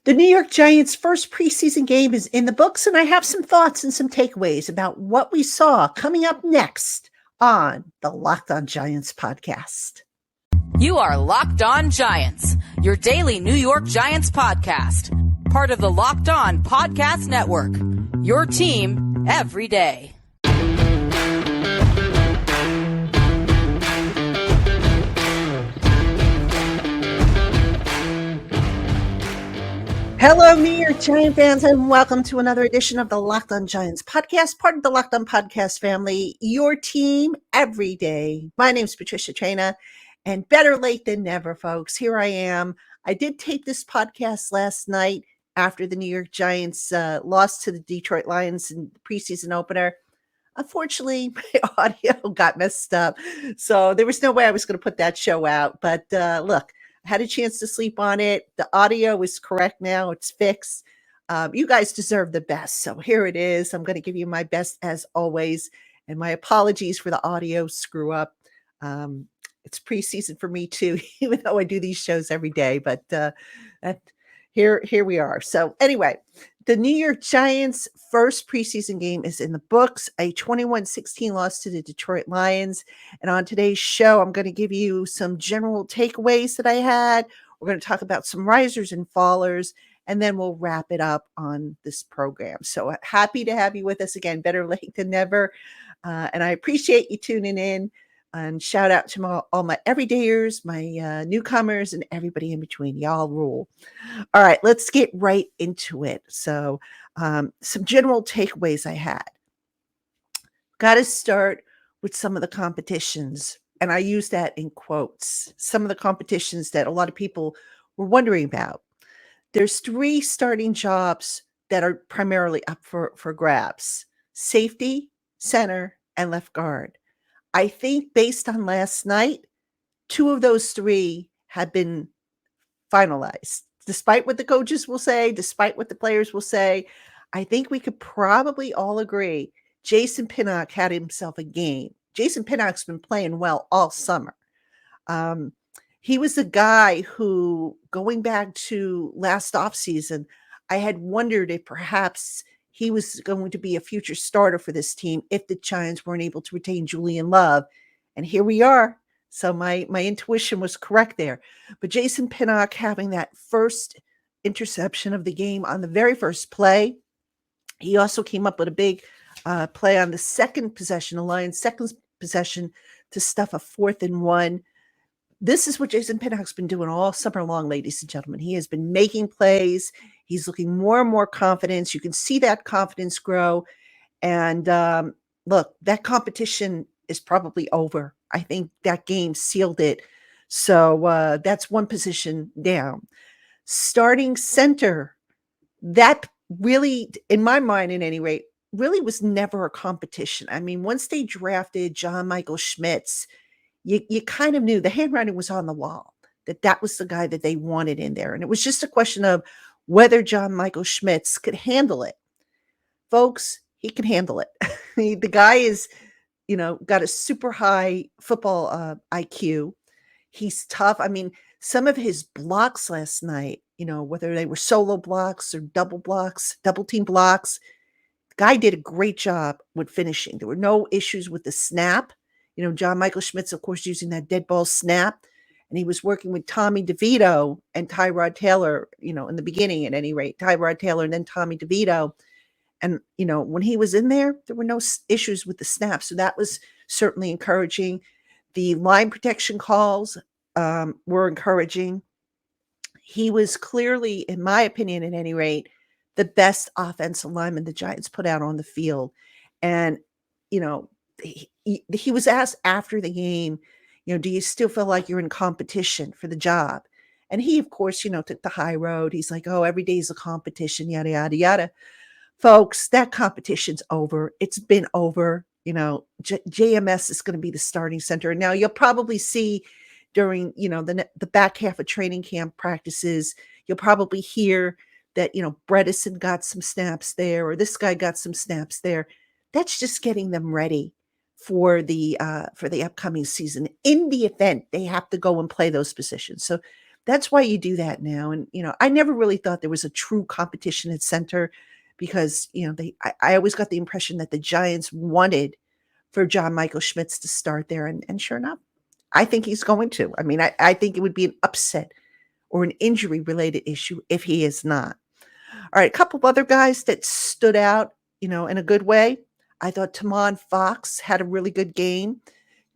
The New York Giants' first preseason game is in the books, and I have some thoughts and some takeaways about what we saw coming up next on the Locked On Giants podcast. You are Locked On Giants, your daily New York Giants podcast, part of the Locked On Podcast Network, your team every day. Hello, New York Giant fans, and welcome to another edition of the Locked On Giants podcast, part of the Locked On Podcast family, your team every day. My name's Patricia, and better late than never, folks. Here I am. I did tape this podcast last night after the New York Giants lost to the Detroit Lions in the preseason opener. Unfortunately, my audio got messed up, so there was no way I was going to put that show out. But look, I had a chance to sleep on it. The audio is correct now. It's fixed. You guys deserve the best. So here it is. I'm going to give you my best as always. And my apologies for the audio screw up. It's preseason for me too, even though I do these shows every day. But here we are. So anyway, the New York Giants' first preseason game is in the books, a 21-16 loss to the Detroit Lions. And on today's show, I'm going to give you some general takeaways that I had. We're going to talk about some risers and fallers, and then we'll wrap it up on this program. So happy to have you with us again, better late than never. And I appreciate you tuning in. And shout out to all my everydayers, my newcomers, and everybody in between. Y'all rule. All right, let's get right into it. So some general takeaways I had. Got to start with some of the competitions. And I use that in quotes. Some of the competitions that a lot of people were wondering about. There's 3 starting jobs that are primarily up for grabs. Safety, center, and left guard. I think based on last night, 2 of those 3 have been finalized. Despite what the coaches will say, despite what the players will say, I think we could probably all agree Jason Pinnock had himself a game. Jason Pinnock's been playing well all summer. He was a guy who, going back to last offseason, I had wondered if perhaps he was going to be a future starter for this team if the Giants weren't able to retain Julian Love. And here we are. So my intuition was correct there. But Jason Pinnock having that first interception of the game on the very first play. He also came up with a big play on the second possession, the Lions' second possession to stuff a 4th and 1. This is what Jason Pinnock's been doing all summer long, ladies and gentlemen. He has been making plays. He's looking more and more confidence. You can see that confidence grow. And look, that competition is probably over. I think that game sealed it. So that's one position down. Starting center, that really, in my mind at any rate, really was never a competition. I mean, once they drafted John Michael Schmitz, you kind of knew the handwriting was on the wall, that was the guy that they wanted in there. And it was just a question of whether John Michael Schmitz could handle it. Folks, he can handle it. The guy is, got a super high football IQ. He's tough. I mean, some of his blocks last night, whether they were solo blocks or double team blocks, the guy did a great job with finishing. There were no issues with the snap. John Michael Schmitz, of course, using that dead ball snap. And he was working with Tommy DeVito and Tyrod Taylor, in the beginning at any rate. Tyrod Taylor and then Tommy DeVito. And, when he was in there, there were no issues with the snap. So that was certainly encouraging. The line protection calls were encouraging. He was clearly, in my opinion at any rate, the best offensive lineman the Giants put out on the field. And, he was asked after the game, do you still feel like you're in competition for the job? And he, of course, took the high road. He's like, oh, every day is a competition, yada, yada, yada. Folks, that competition's over. It's been over. JMS is going to be the starting center. Now, you'll probably see during, the back half of training camp practices, you'll probably hear that, Bredesen got some snaps there, or this guy got some snaps there. That's just getting them ready for the upcoming season. In the event they have to go and play those positions. So That's why you do that now. And, I never really thought there was a true competition at center because, I always got the impression that the Giants wanted for John Michael Schmitz to start there. And sure enough, I think he's going to. I mean, I think it would be an upset or an injury related issue if he is not. All right, a couple of other guys that stood out, in a good way. I thought Tamon Fox had a really good game,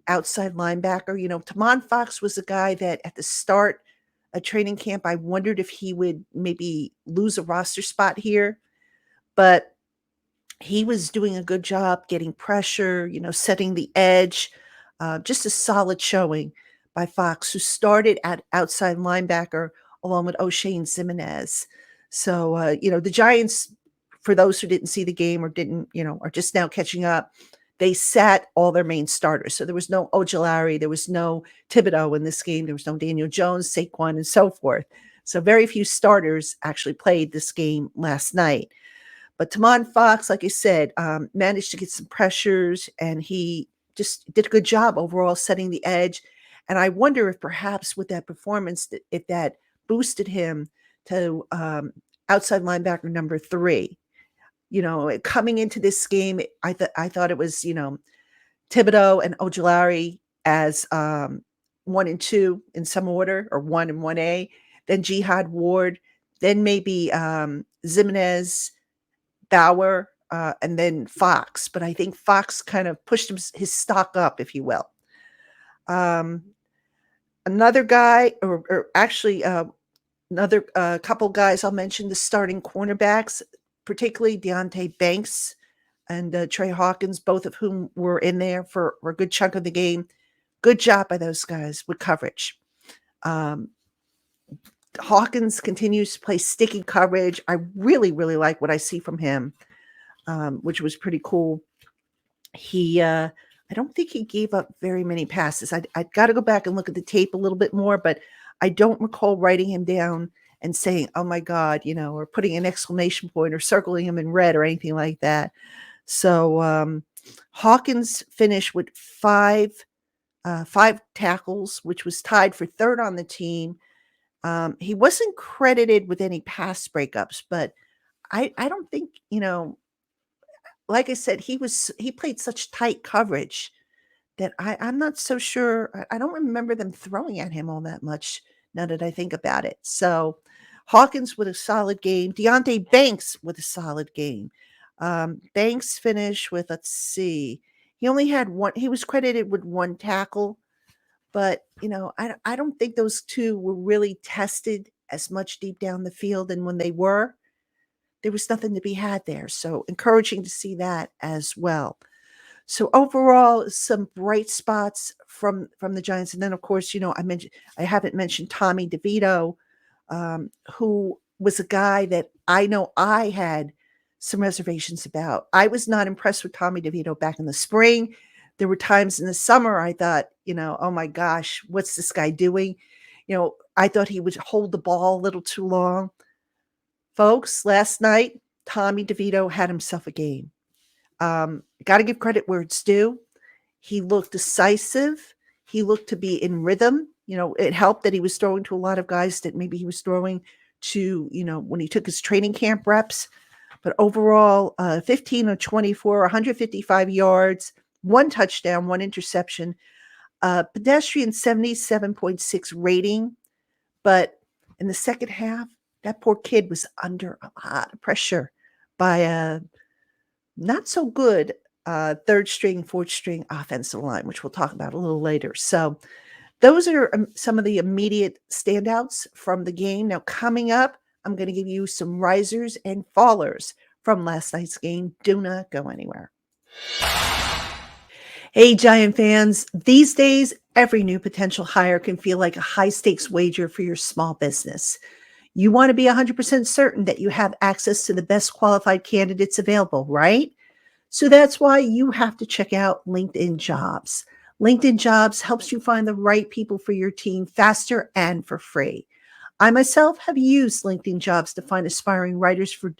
outside linebacker. Tamon Fox was a guy that at the start of training camp, I wondered if he would maybe lose a roster spot here, but he was doing a good job getting pressure, setting the edge. Just a solid showing by Fox, who started at outside linebacker along with O'Shane Ximenez. So, the Giants, for those who didn't see the game or didn't, are just now catching up, they sat all their main starters. So there was no Ojulari, there was no Thibodeau in this game, there was no Daniel Jones, Saquon, and so forth. So very few starters actually played this game last night. But Tamon Fox, like I said, managed to get some pressures, and he just did a good job overall setting the edge. And I wonder if perhaps with that performance, if that boosted him to outside linebacker number 3. Coming into this game, I thought it was, Thibodeau and Ojulari as 1 and 2 in some order, or 1 and 1A, then Jihad Ward, then maybe Ximenez, Bauer, and then Fox. But I think Fox kind of pushed his stock up, if you will. Another guy, or actually another couple guys I'll mention, the starting cornerbacks, particularly Deonte Banks and Trey Hawkins, both of whom were in there for a good chunk of the game. Good job by those guys with coverage. Hawkins continues to play sticky coverage. I really, really like what I see from him, which was pretty cool. I don't think he gave up very many passes. I've got to go back and look at the tape a little bit more, but I don't recall writing him down and saying, oh my God, or putting an exclamation point or circling him in red or anything like that. So Hawkins finished with five tackles, which was tied for third on the team. He wasn't credited with any pass breakups, but I don't think, like I said, he played such tight coverage that I'm not so sure. I don't remember them throwing at him all that much now that I think about it. So Hawkins with a solid game. Deonte Banks with a solid game. Banks finished with, let's see, he only had one. He was credited with 1 tackle, but, I don't think those two were really tested as much deep down the field. And when they were, there was nothing to be had there. So encouraging to see that as well. So overall, some bright spots from the Giants. And then, of course, I haven't mentioned Tommy DeVito, who was a guy that I know I had some reservations about. I was not impressed with Tommy DeVito back in the spring. There were times in the summer I thought, oh my gosh, what's this guy doing? I thought he would hold the ball a little too long. Folks, last night, Tommy DeVito had himself a game. Got to give credit where it's due. He looked decisive. He looked to be in rhythm. It helped that he was throwing to a lot of guys that maybe he was throwing to, when he took his training camp reps. But overall, 15 of 24, 155 yards, 1 touchdown, 1 interception, pedestrian 77.6 rating. But in the second half, that poor kid was under a lot of pressure by a not so good third string, fourth string offensive line, which we'll talk about a little later. So those are some of the immediate standouts from the game. Now, coming up, I'm going to give you some risers and fallers from last night's game. Do not go anywhere. Hey, Giant fans. These days, every new potential hire can feel like a high-stakes wager for your small business. You want to be 100% certain that you have access to the best qualified candidates available, right? So that's why you have to check out LinkedIn Jobs. LinkedIn Jobs helps you find the right people for your team faster and for free. I myself have used LinkedIn Jobs to find aspiring writers for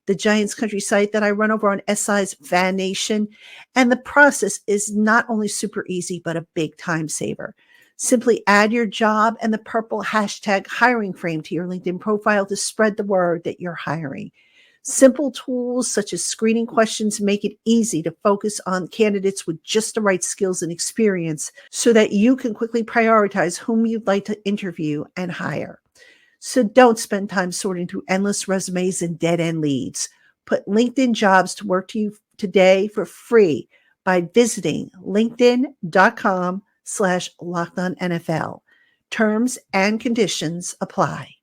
the Giants Country site that I run over on SI's Fan Nation. And the process is not only super easy, but a big time saver. Simply add your job and the purple hashtag hiring frame to your LinkedIn profile to spread the word that you're hiring. Simple tools such as screening questions make it easy to focus on candidates with just the right skills and experience so that you can quickly prioritize whom you'd like to interview and hire. So don't spend time sorting through endless resumes and dead end leads. Put LinkedIn jobs to work to you today for free by visiting linkedin.com/LockedOnNFL. Terms and conditions apply.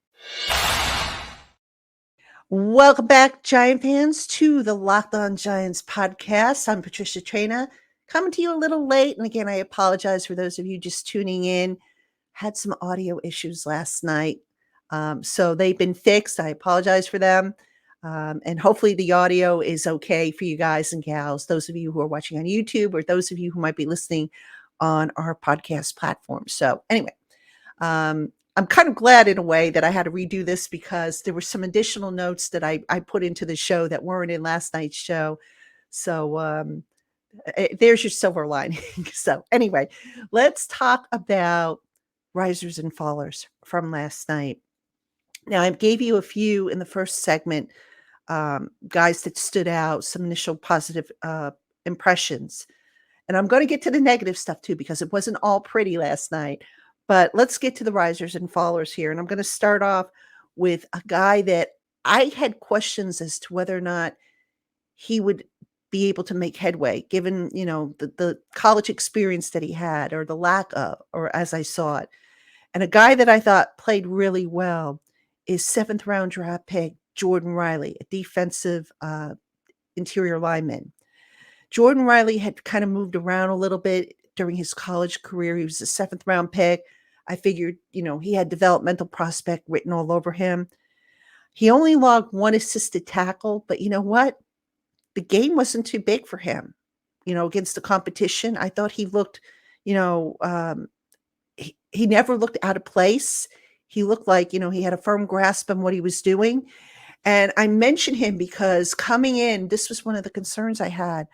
Welcome back, Giant fans, to the Locked On Giants podcast. I'm Patricia Traina, coming to you a little late. And again, I apologize for those of you just tuning in. Had some audio issues last night. So they've been fixed. I apologize for them. And hopefully the audio is okay for you guys and gals, those of you who are watching on YouTube or those of you who might be listening on our podcast platform. So anyway, I'm kind of glad in a way that I had to redo this because there were some additional notes that I put into the show that weren't in last night's show. So there's your silver lining. So anyway, let's talk about risers and fallers from last night. Now, I gave you a few in the first segment, guys that stood out, some initial positive impressions. And I'm going to get to the negative stuff too, because it wasn't all pretty last night. But let's get to the risers and fallers here. And I'm going to start off with a guy that I had questions as to whether or not he would be able to make headway, given, the college experience that he had or the lack of, or as I saw it. And a guy that I thought played really well is 7th round draft pick Jordan Riley, a defensive interior lineman. Jordan Riley had kind of moved around a little bit during his college career. He was a 7th round pick. I figured, he had developmental prospect written all over him. He only logged one assisted tackle, but you know what? The game wasn't too big for him, against the competition. I thought he looked, he never looked out of place. He looked like, he had a firm grasp on what he was doing. And I mention him because coming in, this was one of the concerns I had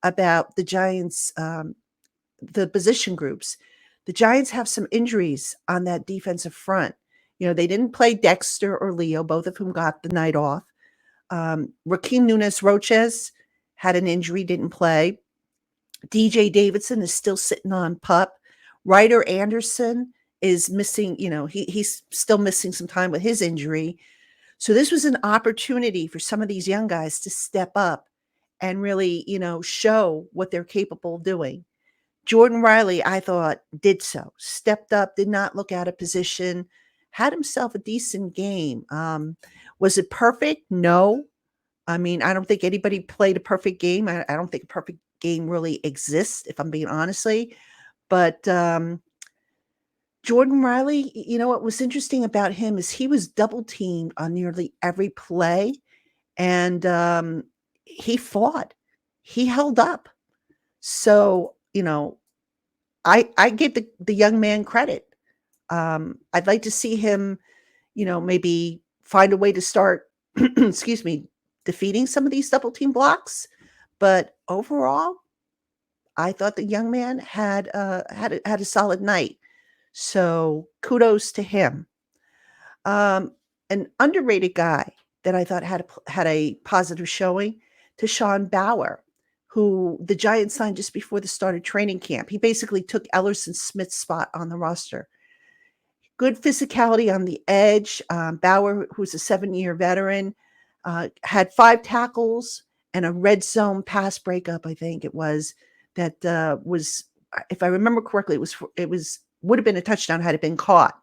about the Giants, the position groups. The Giants have some injuries on that defensive front. They didn't play Dexter or Leo, both of whom got the night off. Raheem Nunez-Roches had an injury, didn't play. DJ Davidson is still sitting on PUP. Ryder Anderson is missing, he's still missing some time with his injury. So this was an opportunity for some of these young guys to step up and really, show what they're capable of doing. Jordan Riley, I thought, did so. Stepped up, did not look out of position, had himself a decent game. Was it perfect? No. I mean, I don't think anybody played a perfect game. I don't think a perfect game really exists, if I'm being honestly. But Jordan Riley, what was interesting about him is he was double teamed on nearly every play. And he fought. He held up. So, I give the young man credit. I'd like to see him, maybe find a way to start, excuse me, defeating some of these double team blocks. But overall, I thought the young man had a solid night. So kudos to him. An underrated guy that I thought had a positive showing, to Sean Bauer, who the Giants signed just before the start of training camp. He basically took Ellerson Smith's spot on the roster. Good physicality on the edge. Bauer, who's a 7-year veteran, had 5 tackles and a red zone pass breakup, I think it was, that was, if I remember correctly, would have been a touchdown had it been caught.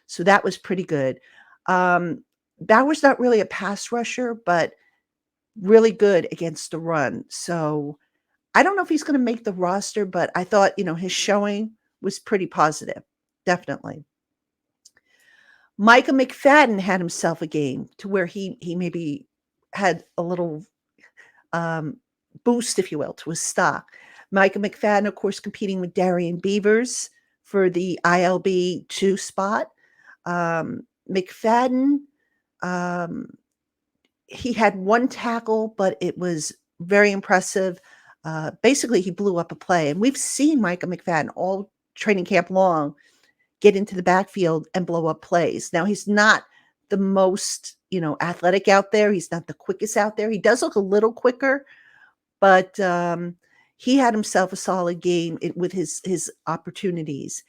So that was pretty good. Bauer's not really a pass rusher, but really good against the run. So I don't know if he's going to make the roster, but I thought, his showing was pretty positive. Definitely. Micah McFadden had himself a game to where he maybe had a little boost, if you will, to his stock. Micah McFadden, of course, competing with Darian Beavers for the ILB 2 spot. McFadden, he had 1 tackle, but it was very impressive. Basically, he blew up a play. And we've seen Micah McFadden all training camp long get into the backfield and blow up plays. Now, he's not the most, athletic out there. He's not the quickest out there. He does look a little quicker, but he had himself a solid game with his opportunities.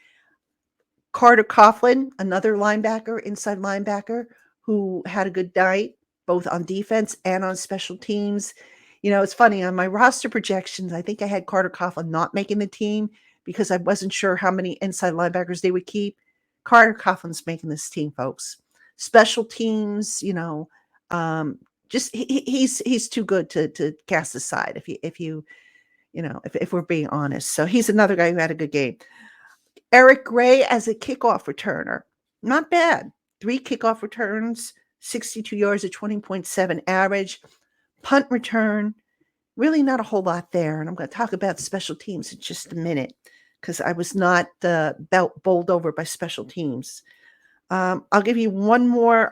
Carter Coughlin, another linebacker, inside linebacker, who had a good night, both on defense and on special teams. It's funny, on my roster projections, I think I had Carter Coughlin not making the team because I wasn't sure how many inside linebackers they would keep. Carter Coughlin's making this team, folks. Special teams, just he's too good to cast aside if we're being honest. So he's another guy who had a good game. Eric Gray as a kickoff returner. Not bad. 3 kickoff returns, 62 yards at 20.7 average. Punt return, really not a whole lot there. And I'm going to talk about special teams in just a minute because I was not bowled over by special teams. I'll give you one more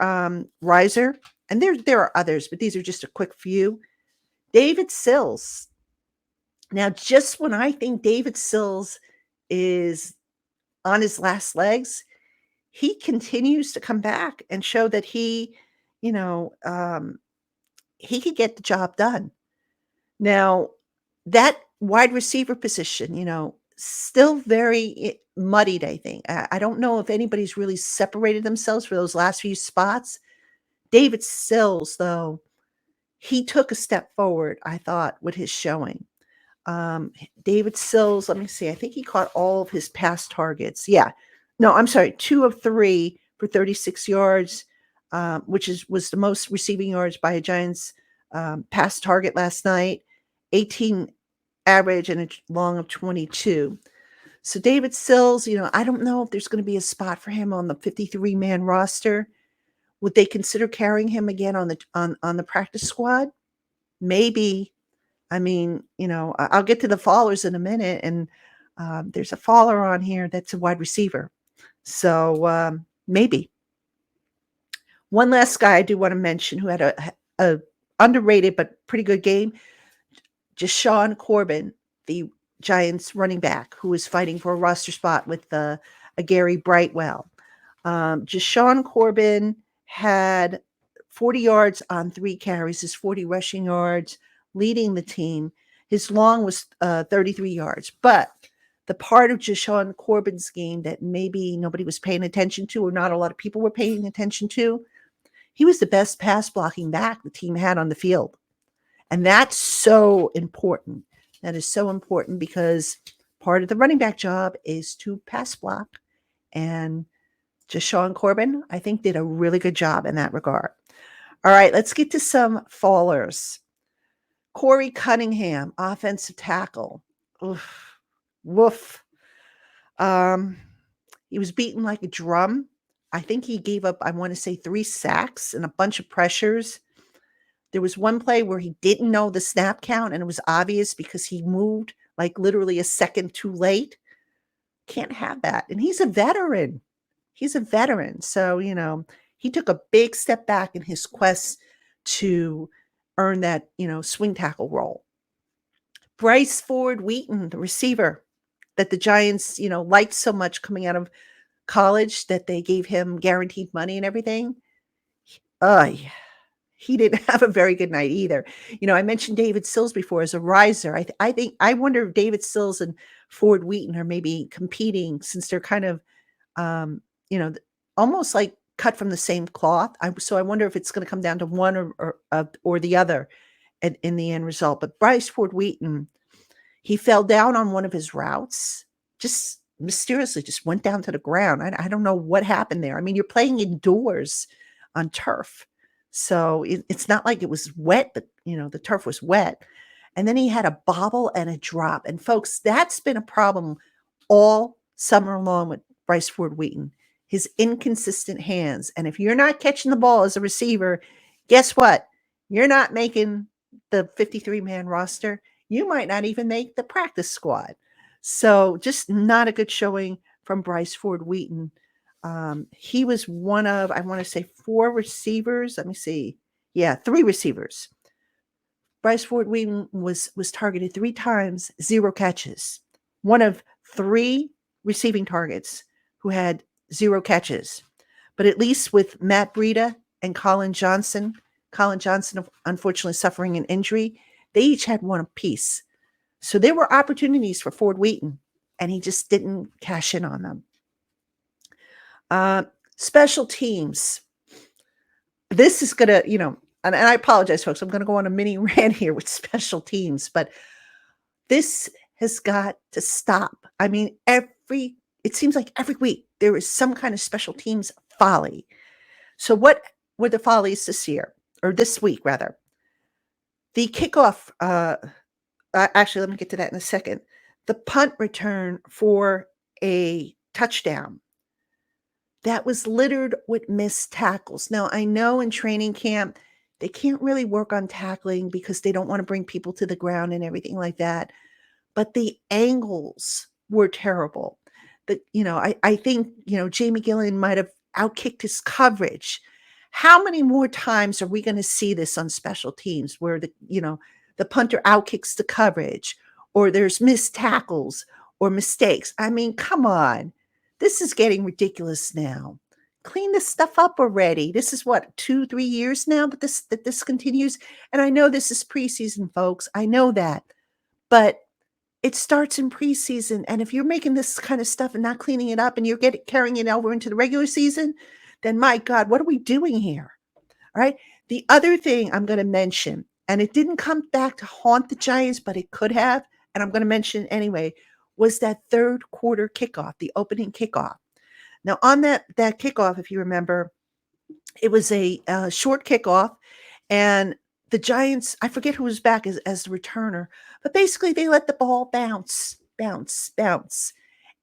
riser. And there are others, but these are just a quick few. David Sills. Now, just when I think David Sills is on his last legs, he continues to come back and show that he could get the job done. Now, that wide receiver position, still very muddied, I think. I don't know if anybody's really separated themselves for those last few spots. David Sills, though, he took a step forward, I thought, with his showing. David Sills, let me see. I think he caught all of his pass targets. Yeah. No, I'm sorry. 2 of 3 for 36 yards, which was the most receiving yards by a Giants pass target last night. 18 average and a long of 22. So David Sills, I don't know if there's going to be a spot for him on the 53-man roster. Would they consider carrying him again on the practice squad? Maybe. I mean, I'll get to the fallers in a minute, and there's a faller on here that's a wide receiver. So maybe. One last guy I do want to mention who had a underrated but pretty good game, Jashawn Corbin, the Giants running back who is fighting for a roster spot with a Gary Brightwell. Jashawn Corbin had 40 yards on 3 carries, his 40 rushing yards, leading the team. His long was 33 yards. But the part of Jashawn Corbin's game that maybe nobody was paying attention to, or not a lot of people were paying attention to, he was the best pass blocking back the team had on the field. And that's so important. That is so important because part of the running back job is to pass block. And Jashawn Corbin, I think, did a really good job in that regard. All right, let's get to some fallers. Corey Cunningham, offensive tackle. Oof. Woof. He was beaten like a drum. I think he gave up, I want to say, 3 sacks and a bunch of pressures. There was one play where he didn't know the snap count, and it was obvious because he moved like literally a second too late. Can't have that. And he's a veteran. So, he took a big step back in his quest to earn that, swing tackle role. Bryce Ford Wheaton, the receiver that the Giants, liked so much coming out of college that they gave him guaranteed money and everything. He didn't have a very good night either. I mentioned David Sills before as a riser. I wonder if David Sills and Ford Wheaton are maybe competing since they're kind of, almost like cut from the same cloth. So I wonder if it's going to come down to one or the other in the end result. But Bryce Ford Wheaton, he fell down on one of his routes, just mysteriously just went down to the ground. I don't know what happened there. I mean, you're playing indoors on turf. So it's not like it was wet, but, the turf was wet. And then he had a bobble and a drop. And folks, that's been a problem all summer long with Bryce Ford Wheaton, his inconsistent hands. And if you're not catching the ball as a receiver, guess what? You're not making the 53-man roster. You might not even make the practice squad. So just not a good showing from Bryce Ford Wheaton. He was one of, I want to say, 4 receivers. Let me see. Yeah, 3 receivers. Bryce Ford Wheaton was targeted 3 times, 0 catches. One of 3 receiving targets who had 0 catches. But at least with Matt Breida and Colin Johnson, unfortunately suffering an injury, they each had 1 apiece. So there were opportunities for Ford Wheaton, and he just didn't cash in on them. Special teams. This is going to, and I apologize, folks. I'm going to go on a mini rant here with special teams, but this has got to stop. I mean, it seems like every week there is some kind of special teams folly. So what were the follies this year, or this week rather? The kickoff, actually, let me get to that in a second. The punt return for a touchdown that was littered with missed tackles. Now, I know in training camp, they can't really work on tackling because they don't want to bring people to the ground and everything like that. But the angles were terrible. I think, Jamie Gillian might have outkicked his coverage. How many more times are we going to see this on special teams where the punter outkicks the coverage, or there's missed tackles or mistakes? I mean, come on. This is getting ridiculous now. Clean this stuff up already. This is what, 2-3 years now that this continues. And I know this is preseason, folks. I know that. But it starts in preseason. And if you're making this kind of stuff and not cleaning it up and you're carrying it over into the regular season, then my God, what are we doing here? All right. The other thing I'm going to mention, and it didn't come back to haunt the Giants, but it could have, and I'm going to mention it anyway, was that third quarter kickoff, the opening kickoff. Now, on that kickoff, if you remember, it was a short kickoff, and the Giants, I forget who was back as the returner, but basically they let the ball bounce.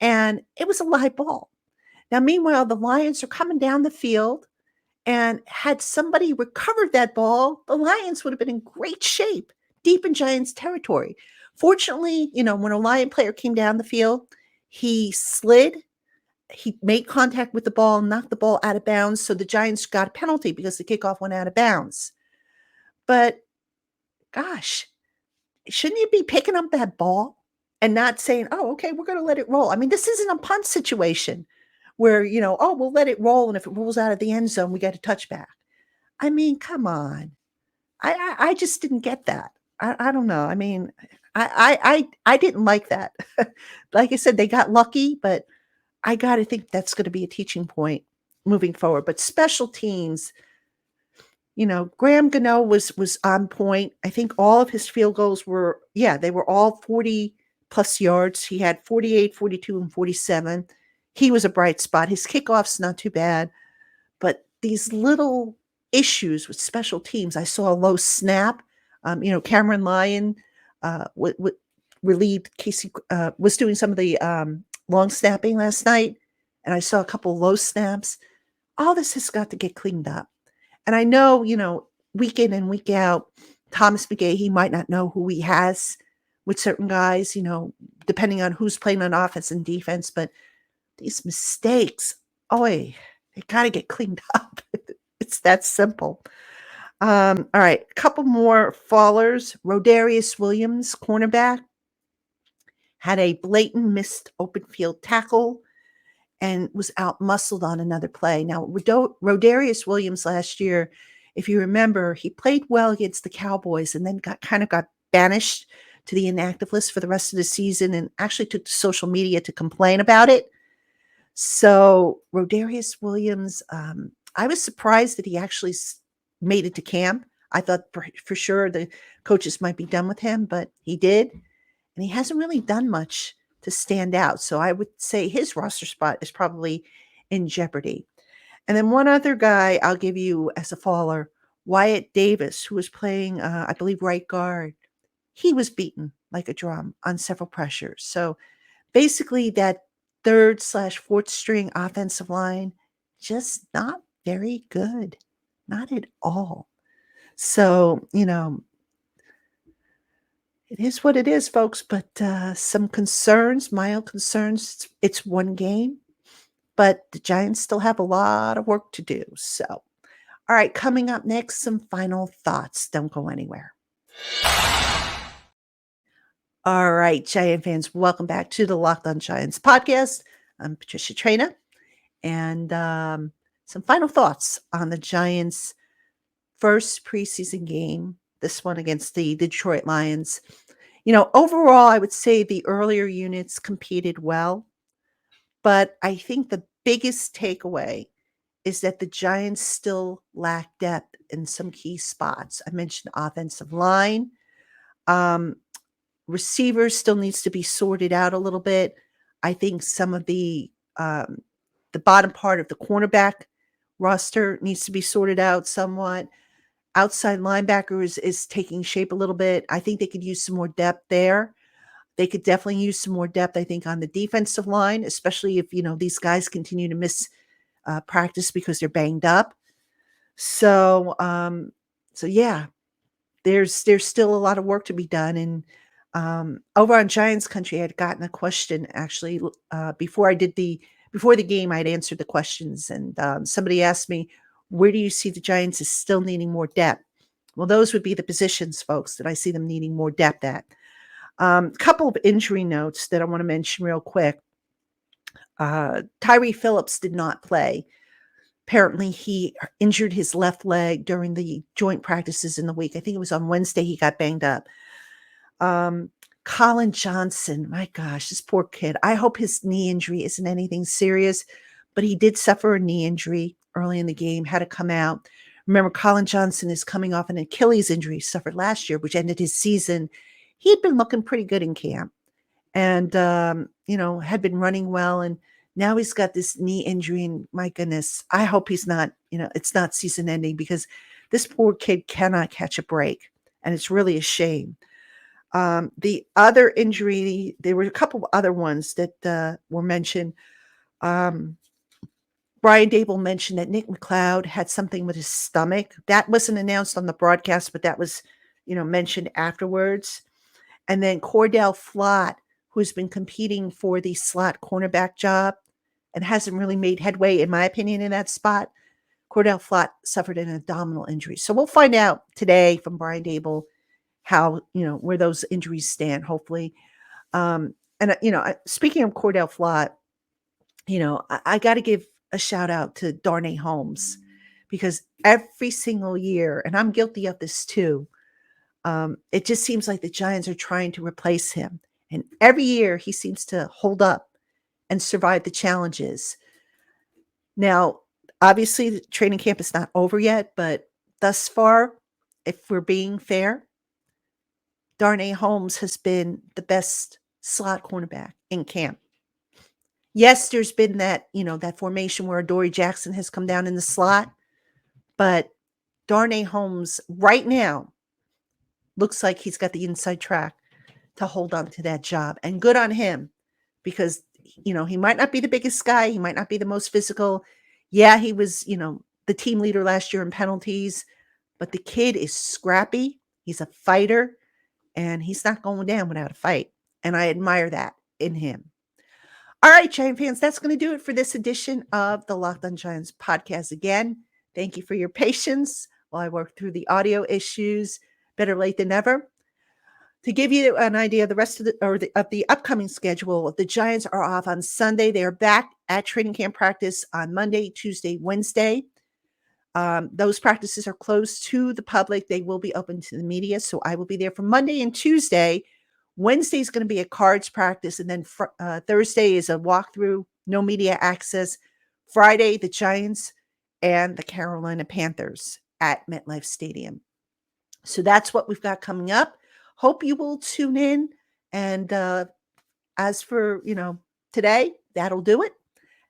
And it was a live ball. Now, meanwhile, the Lions are coming down the field, and had somebody recovered that ball, the Lions would have been in great shape, deep in Giants territory. Fortunately, when a Lion player came down the field, he slid, he made contact with the ball, knocked the ball out of bounds, so the Giants got a penalty because the kickoff went out of bounds. But gosh, shouldn't you be picking up that ball and not saying, oh, okay, we're going to let it roll? I mean, this isn't a punt situation where, we'll let it roll, and if it rolls out of the end zone, we get a touchback. I mean, come on. I just didn't get that. I don't know. I mean, I didn't like that. Like I said, they got lucky, but I got to think that's going to be a teaching point moving forward. But special teams, Graham Gano was on point. I think all of his field goals they were all 40 plus yards. He had 48, 42, and 47. He was a bright spot. His kickoff's not too bad, but these little issues with special teams. I saw a low snap. Cameron Lyon relieved Casey, was doing some of the long snapping last night, and I saw a couple low snaps. All this has got to get cleaned up. And I know, week in and week out, Thomas McGay, he might not know who he has with certain guys, depending on who's playing on offense and defense, but these mistakes, they got to get cleaned up. It's that simple. All right, a couple more fallers. Rodarius Williams, cornerback, had a blatant missed open field tackle and was out-muscled on another play. Now, Rodarius Williams last year, if you remember, he played well against the Cowboys and then got banished to the inactive list for the rest of the season and actually took to social media to complain about it. So Rodarius Williams, I was surprised that he actually made it to camp. I thought for sure the coaches might be done with him, but he did. And he hasn't really done much to stand out. So I would say his roster spot is probably in jeopardy. And then one other guy I'll give you as a faller, Wyatt Davis, who was playing, I believe, right guard. He was beaten like a drum on several pressures. So basically that 3rd/4th string offensive line, just not very good. Not at all. So, it is what it is, folks, but some concerns, mild concerns. It's one game, but the Giants still have a lot of work to do. So, all right, coming up next, some final thoughts. Don't go anywhere. All right, Giant fans, welcome back to the Locked On Giants podcast. I'm Patricia Traina, and some final thoughts on the Giants' first preseason game, this one against the Detroit Lions. Overall, I would say the earlier units competed well, but I think the biggest takeaway is that the Giants still lack depth in some key spots. I mentioned offensive line. Um, Receivers still needs to be sorted out a little bit. I think some of the bottom part of the cornerback roster needs to be sorted out somewhat. Outside linebacker is taking shape a little bit. I think they could use some more depth there. They could definitely use some more depth, I think, on the defensive line, especially if these guys continue to miss practice because they're banged up. So, yeah, there's still a lot of work to be done. And over on Giants Country, I had gotten a question actually before the game. I'd answered the questions, and somebody asked me, "Where do you see the Giants as still needing more depth?" Well, those would be the positions, folks, that I see them needing more depth at. Couple of injury notes that I want to mention real quick. Tyree Phillips did not play. Apparently, he injured his left leg during the joint practices in the week. I think it was on Wednesday he got banged up. Colin Johnson, my gosh, this poor kid. I hope his knee injury isn't anything serious, but he did suffer a knee injury early in the game, had to come out. Remember, Colin Johnson is coming off an Achilles injury he suffered last year, which ended his season. He'd been looking pretty good in camp and, had been running well. And now he's got this knee injury. And my goodness, I hope he's not, it's not season ending, because this poor kid cannot catch a break. And it's really a shame. The other injury, there were a couple of other ones that were mentioned. Brian Dable mentioned that Nick McLeod had something with his stomach. That wasn't announced on the broadcast, but that was, mentioned afterwards. And then Cordell Flott, who's been competing for the slot cornerback job and hasn't really made headway, in my opinion, in that spot. Cordell Flott suffered an abdominal injury. So we'll find out today from Brian Dable how, where those injuries stand, hopefully. Speaking of Cordell Flott, I got to give a shout out to Darnay Holmes, because every single year, and I'm guilty of this too, it just seems like the Giants are trying to replace him. And every year he seems to hold up and survive the challenges. Now, obviously, the training camp is not over yet, but thus far, if we're being fair, Darnay Holmes has been the best slot cornerback in camp. Yes, there's been that, that formation where Dory Jackson has come down in the slot, but Darnay Holmes right now looks like he's got the inside track to hold on to that job. And good on him, because, he might not be the biggest guy. He might not be the most physical. Yeah, he was, the team leader last year in penalties, but the kid is scrappy. He's a fighter, and he's not going down without a fight. And I admire that in him. All right, Giant fans, that's going to do it for this edition of the Locked On Giants podcast. Again, thank you for your patience while I work through the audio issues. Better late than never. To give you an idea of the rest of the upcoming schedule, the Giants are off on Sunday. They are back at training camp practice on Monday, Tuesday, Wednesday. Those practices are closed to the public. They will be open to the media, so I will be there for Monday and Tuesday. Wednesday is going to be a cards practice, and then Thursday is a walkthrough, no media access. Friday, the Giants and the Carolina Panthers at MetLife Stadium. So that's what we've got coming up. Hope you will tune in. And as for, today, that'll do it.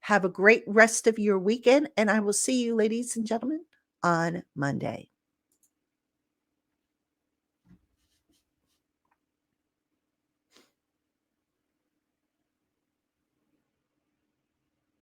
Have a great rest of your weekend, and I will see you, ladies and gentlemen, on Monday.